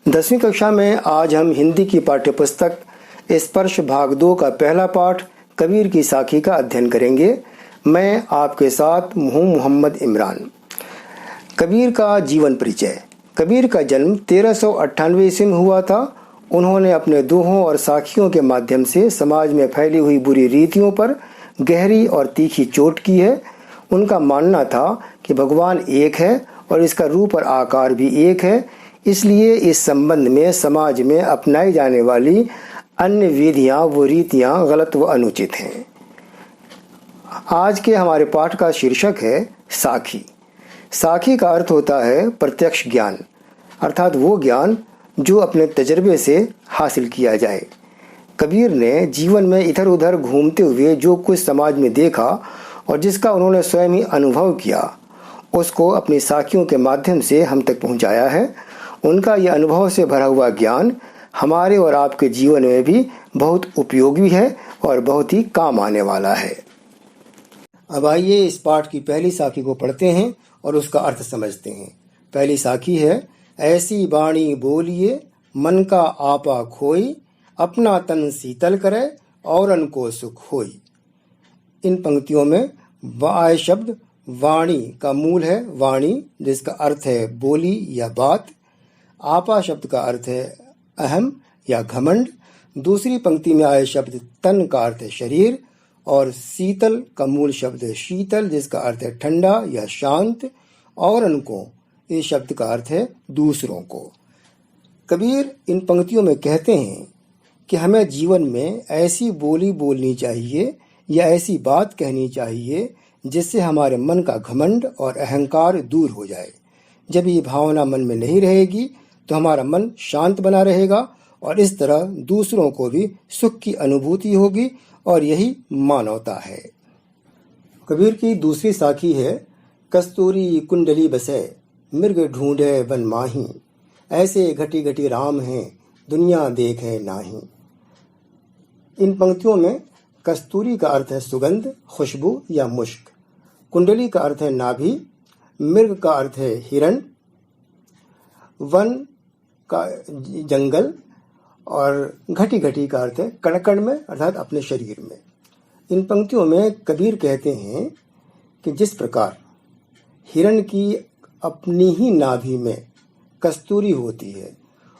10वीं कक्षा में आज हम हिंदी की पाठ्यपुस्तक स्पर्श भाग 2 का पहला पाठ कबीर की साखी का अध्ययन करेंगे। मैं आपके साथ हूँ मोहम्मद इमरान। कबीर का जीवन परिचय। कबीर का जन्म 1398 ईस्वी में हुआ था। उन्होंने अपने दोहों और साखियों के माध्यम से समाज में फैली हुई बुरी रीतियों पर गहरी और तीखी चोट की है। उनका मानना था कि भगवान एक है और इसका रूप और आकार भी एक है, इसलिए इस संबंध में समाज में अपनाई जाने वाली अन्य विधियां व रीतियां गलत व अनुचित हैं। आज के हमारे पाठ का शीर्षक है साखी। साखी का अर्थ होता है प्रत्यक्ष ज्ञान, अर्थात वो ज्ञान जो अपने तजर्बे से हासिल किया जाए। कबीर ने जीवन में इधर उधर घूमते हुए जो कुछ समाज में देखा और जिसका उन्होंने स्वयं ही अनुभव किया, उसको अपनी साखियों के माध्यम से हम तक पहुंचाया है। उनका यह अनुभव से भरा हुआ ज्ञान हमारे और आपके जीवन में भी बहुत उपयोगी है और बहुत ही काम आने वाला है। अब आइए इस पाठ की पहली साखी को पढ़ते हैं और उसका अर्थ समझते हैं। पहली साखी है, ऐसी बाणी बोलिए मन का आपा खोई, अपना तन शीतल करे औरन को सुख होई। इन पंक्तियों में वाय शब्द वाणी का मूल है वाणी, जिसका अर्थ है बोली या बात। आपा शब्द का अर्थ है अहम या घमंड। दूसरी पंक्ति में आए शब्द तन का अर्थ है शरीर और शीतल का मूल शब्द है शीतल, जिसका अर्थ है ठंडा या शांत। और उनको इस शब्द का अर्थ है दूसरों को। कबीर इन पंक्तियों में कहते हैं कि हमें जीवन में ऐसी बोली बोलनी चाहिए या ऐसी बात कहनी चाहिए जिससे हमारे मन का घमंड और अहंकार दूर हो जाए। जब ये भावना मन में नहीं रहेगी तो हमारा मन शांत बना रहेगा और इस तरह दूसरों को भी सुख की अनुभूति होगी और यही मानवता है। कबीर की दूसरी साखी है, कस्तूरी कुंडली बसे मृग ढूंढे वन माही, ऐसे घटी घटी राम हैं दुनिया देखे नाही। इन पंक्तियों में कस्तूरी का अर्थ है सुगंध, खुशबू या मुश्क। कुंडली का अर्थ है नाभि। मृग का अर्थ है हिरण। वन का जंगल और घटी घटी का अर्थ है कण कण में, अर्थात अपने शरीर में। इन पंक्तियों में कबीर कहते हैं कि जिस प्रकार हिरण की अपनी ही नाभि में कस्तूरी होती है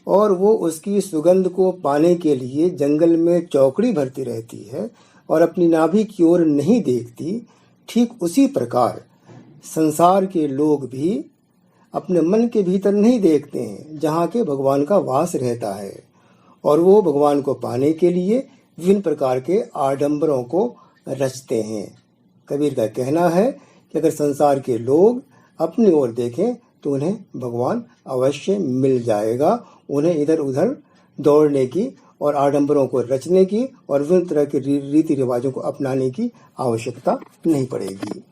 और वो उसकी सुगंध को पाने के लिए जंगल में चौकड़ी भरती रहती है और अपनी नाभि की ओर नहीं देखती, ठीक उसी प्रकार संसार के लोग भी अपने मन के भीतर नहीं देखते हैं जहाँ के भगवान का वास रहता है और वो भगवान को पाने के लिए विभिन्न प्रकार के आडंबरों को रचते हैं। कबीर का कहना है कि अगर संसार के लोग अपनी ओर देखें तो उन्हें भगवान अवश्य मिल जाएगा। उन्हें इधर उधर दौड़ने की और आडंबरों को रचने की और विभिन्न तरह के रीति रिवाजों को अपनाने की आवश्यकता नहीं पड़ेगी।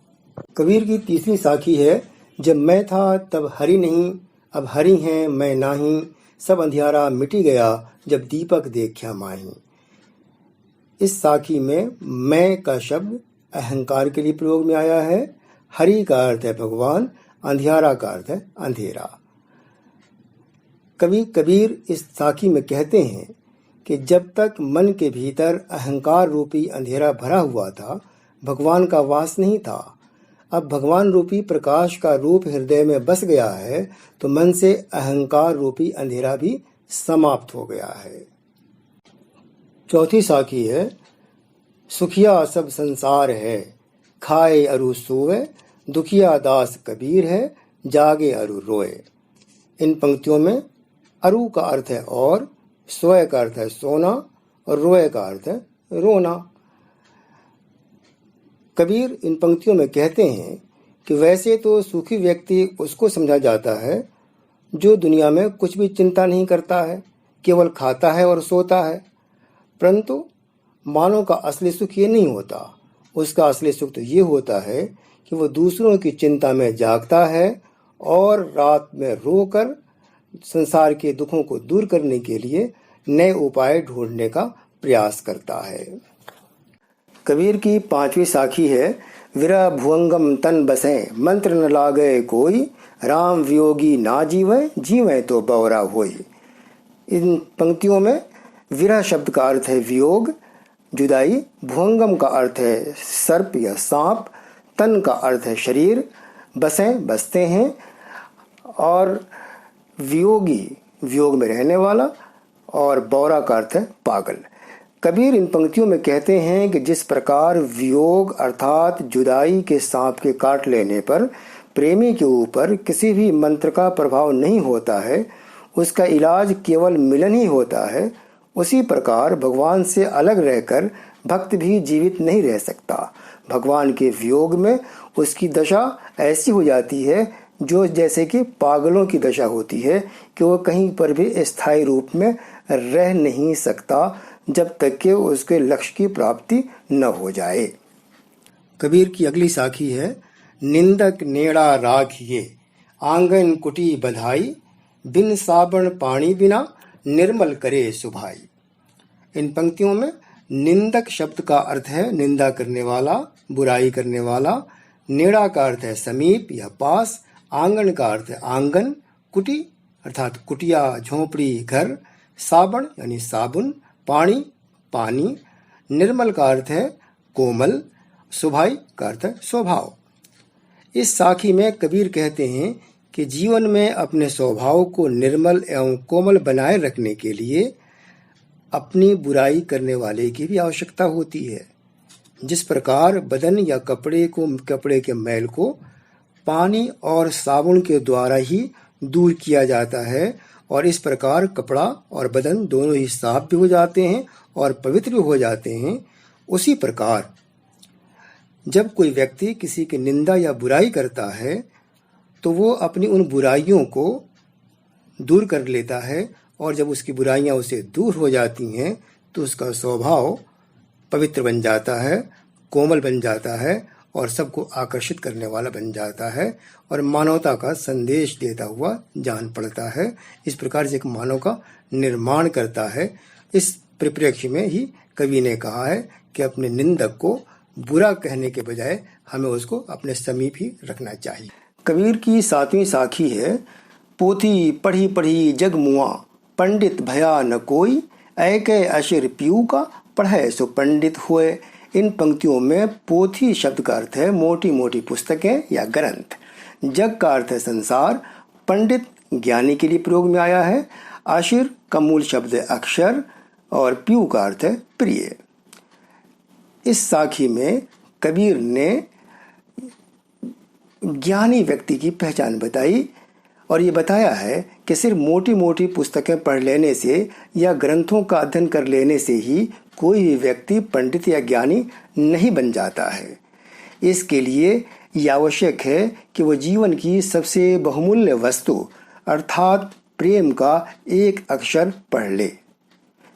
कबीर की तीसरी साखी है, जब मैं था तब हरि नहीं, अब हरि हैं मैं नाही, सब अंधियारा मिटी गया जब दीपक देखा माही। इस साखी में मैं का शब्द अहंकार के लिए प्रयोग में आया है। हरि का अर्थ है भगवान, अंधियारा का अर्थ है अंधेरा। कबीर इस साखी में कहते हैं कि जब तक मन के भीतर अहंकार रूपी अंधेरा भरा हुआ था, भगवान का वास नहीं था। अब भगवान रूपी प्रकाश का रूप हृदय में बस गया है तो मन से अहंकार रूपी अंधेरा भी समाप्त हो गया है। चौथी साखी है, सुखिया सब संसार है, खाए अरु सोवे, दुखिया दास कबीर है, जागे अरु रोए। इन पंक्तियों में अरु का अर्थ है और, सोए का अर्थ है सोना और रोए का अर्थ है रोना। कबीर इन पंक्तियों में कहते हैं कि वैसे तो सुखी व्यक्ति उसको समझा जाता है जो दुनिया में कुछ भी चिंता नहीं करता है, केवल खाता है और सोता है, परंतु मानव का असली सुख ये नहीं होता। उसका असली सुख तो ये होता है कि वो दूसरों की चिंता में जागता है और रात में रोकर संसार के दुखों को दूर करने के लिए नए उपाय ढूंढने का प्रयास करता है। कबीर की पांचवी साखी है, विरह भुवंगम तन बसे मंत्र न लागे कोई, राम वियोगी ना जीवे जीवे तो बौरा होई। इन पंक्तियों में विरह शब्द का अर्थ है वियोग, जुदाई, भुवंगम का अर्थ है सर्प या सांप, तन का अर्थ है शरीर, बसें बसते हैं, और वियोगी वियोग में रहने वाला, और बौरा का अर्थ है पागल। कबीर इन पंक्तियों में कहते हैं कि जिस प्रकार वियोग अर्थात जुदाई के सांप के काट लेने पर प्रेमी के ऊपर किसी भी मंत्र का प्रभाव नहीं होता है, उसका इलाज केवल मिलन ही होता है, उसी प्रकार भगवान से अलग रहकर भक्त भी जीवित नहीं रह सकता। भगवान के वियोग में उसकी दशा ऐसी हो जाती है जो जैसे कि पागलों की दशा होती है कि वो कहीं पर भी स्थायी रूप में रह नहीं सकता जब तक कि उसके लक्ष्य की प्राप्ति न हो जाए। कबीर की अगली साखी है निंदक नेड़ा राखिए आंगन कुटी बधाई, बिन साबण पानी बिना निर्मल करे सुभाई। इन पंक्तियों में निंदक शब्द का अर्थ है निंदा करने वाला, बुराई करने वाला, नेड़ा का अर्थ है समीप या पास, आंगन का अर्थ है आंगन, कुटी अर्थात कुटिया झोंपड़ी घर, साबण यानी साबुन, पानी पानी, निर्मल का अर्थ है कोमल, सुभाई का अर्थ है स्वभाव। इस साखी में कबीर कहते हैं कि जीवन में अपने स्वभाव को निर्मल एवं कोमल बनाए रखने के लिए अपनी बुराई करने वाले की भी आवश्यकता होती है। जिस प्रकार बदन या कपड़े के मैल को पानी और साबुन के द्वारा ही दूर किया जाता है, और इस प्रकार कपड़ा और बदन दोनों ही साफ भी हो जाते हैं और पवित्र भी हो जाते हैं, उसी प्रकार जब कोई व्यक्ति किसी की निंदा या बुराई करता है तो वो अपनी उन बुराइयों को दूर कर लेता है, और जब उसकी बुराइयां उसे दूर हो जाती हैं तो उसका स्वभाव पवित्र बन जाता है, कोमल बन जाता है और सबको आकर्षित करने वाला बन जाता है और मानवता का संदेश देता हुआ जान पड़ता है। इस प्रकार से एक मानव का निर्माण करता है। इस परिप्रेक्ष्य में ही कवि ने कहा है कि अपने निंदक को बुरा कहने के बजाय हमें उसको अपने समीप ही रखना चाहिए। कबीर की 7वीं साखी है पोथी पढ़ी पढ़ी जग मुआ, पंडित भया न कोई, ऐके अशिर पीऊ का, पढ़े सो पंडित हुए। इन पंक्तियों में पोथी शब्द का अर्थ है मोटी मोटी पुस्तकें या ग्रंथ, जग का अर्थ है संसार, पंडित ज्ञानी के लिए प्रयोग में आया है, आशिर का मूल शब्द है अक्षर और पीऊ का अर्थ है प्रिय। इस साखी में कबीर ने ज्ञानी व्यक्ति की पहचान बताई और ये बताया है कि सिर्फ मोटी मोटी पुस्तकें पढ़ लेने से या ग्रंथों का अध्ययन कर लेने से ही कोई भी व्यक्ति पंडित या ज्ञानी नहीं बन जाता है। इसके लिए यह आवश्यक है कि वह जीवन की सबसे बहुमूल्य वस्तु अर्थात प्रेम का एक अक्षर पढ़ ले।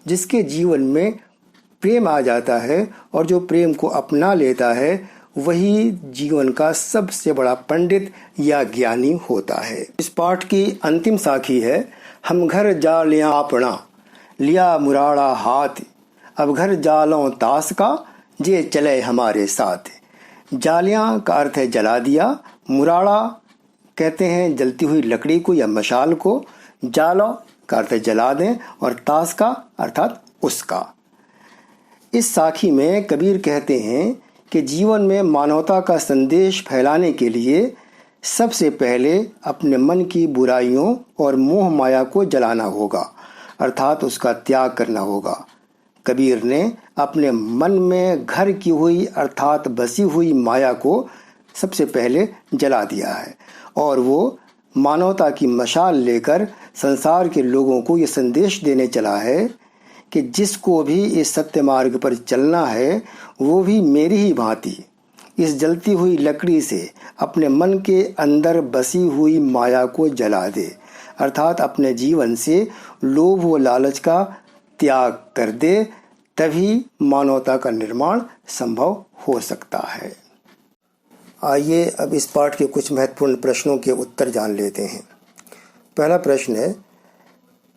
जिसके जीवन में प्रेम आ जाता है और जो प्रेम को अपना लेता है वही जीवन का सबसे बड़ा पंडित या ज्ञानी होता है। इस पाठ की अंतिम साखी है हम घर जा लिया अपना, लिया मुराड़ा हाथ, अब घर जालों तास का, जे चले हमारे साथ। जालियां का अर्थ है जला दिया, मुराड़ा कहते हैं जलती हुई लकड़ी को या मशाल को, जालो का अर्थ है जला दें और तास का अर्थात उसका। इस साखी में कबीर कहते हैं कि जीवन में मानवता का संदेश फैलाने के लिए सबसे पहले अपने मन की बुराइयों और मोह माया को जलाना होगा अर्थात उसका त्याग करना होगा। कबीर ने अपने मन में घर की हुई अर्थात बसी हुई माया को सबसे पहले जला दिया है और वो मानवता की मशाल लेकर संसार के लोगों को ये संदेश देने चला है कि जिसको भी इस सत्य मार्ग पर चलना है वो भी मेरी ही भांति इस जलती हुई लकड़ी से अपने मन के अंदर बसी हुई माया को जला दे अर्थात अपने जीवन से लोभ व लालच का त्याग कर दे, तभी मानवता का निर्माण संभव हो सकता है। आइए अब इस पाठ के कुछ महत्वपूर्ण प्रश्नों के उत्तर जान लेते हैं। पहला प्रश्न है,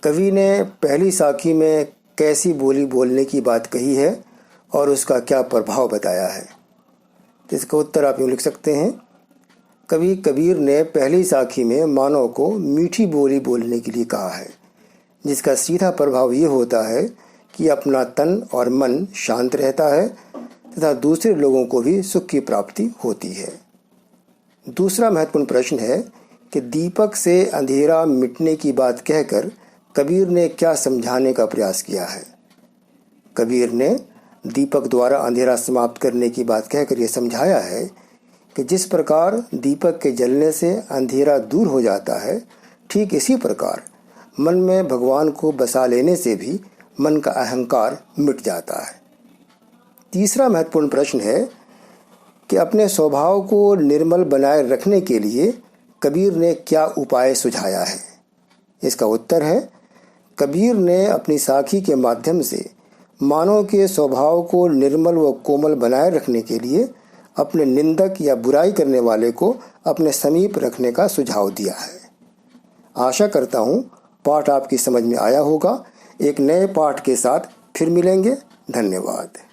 कवि ने पहली साखी में कैसी बोली बोलने की बात कही है और उसका क्या प्रभाव बताया है। तो इसका उत्तर आप यूँ लिख सकते हैं, कवि कबीर ने पहली साखी में मानव को मीठी बोली बोलने के लिए कहा है जिसका सीधा प्रभाव ये होता है कि अपना तन और मन शांत रहता है तथा दूसरे लोगों को भी सुख की प्राप्ति होती है। दूसरा महत्वपूर्ण प्रश्न है कि दीपक से अंधेरा मिटने की बात कहकर कबीर ने क्या समझाने का प्रयास किया है। कबीर ने दीपक द्वारा अंधेरा समाप्त करने की बात कहकर यह समझाया है कि जिस प्रकार दीपक के जलने से अंधेरा दूर हो जाता है, ठीक इसी प्रकार मन में भगवान को बसा लेने से भी मन का अहंकार मिट जाता है। तीसरा महत्वपूर्ण प्रश्न है कि अपने स्वभाव को निर्मल बनाए रखने के लिए कबीर ने क्या उपाय सुझाया है। इसका उत्तर है, कबीर ने अपनी साखी के माध्यम से मानव के स्वभाव को निर्मल व कोमल बनाए रखने के लिए अपने निंदक या बुराई करने वाले को अपने समीप रखने का सुझाव दिया है। आशा करता हूँ पाठ आपकी समझ में आया होगा। एक नए पाठ के साथ फिर मिलेंगे। धन्यवाद।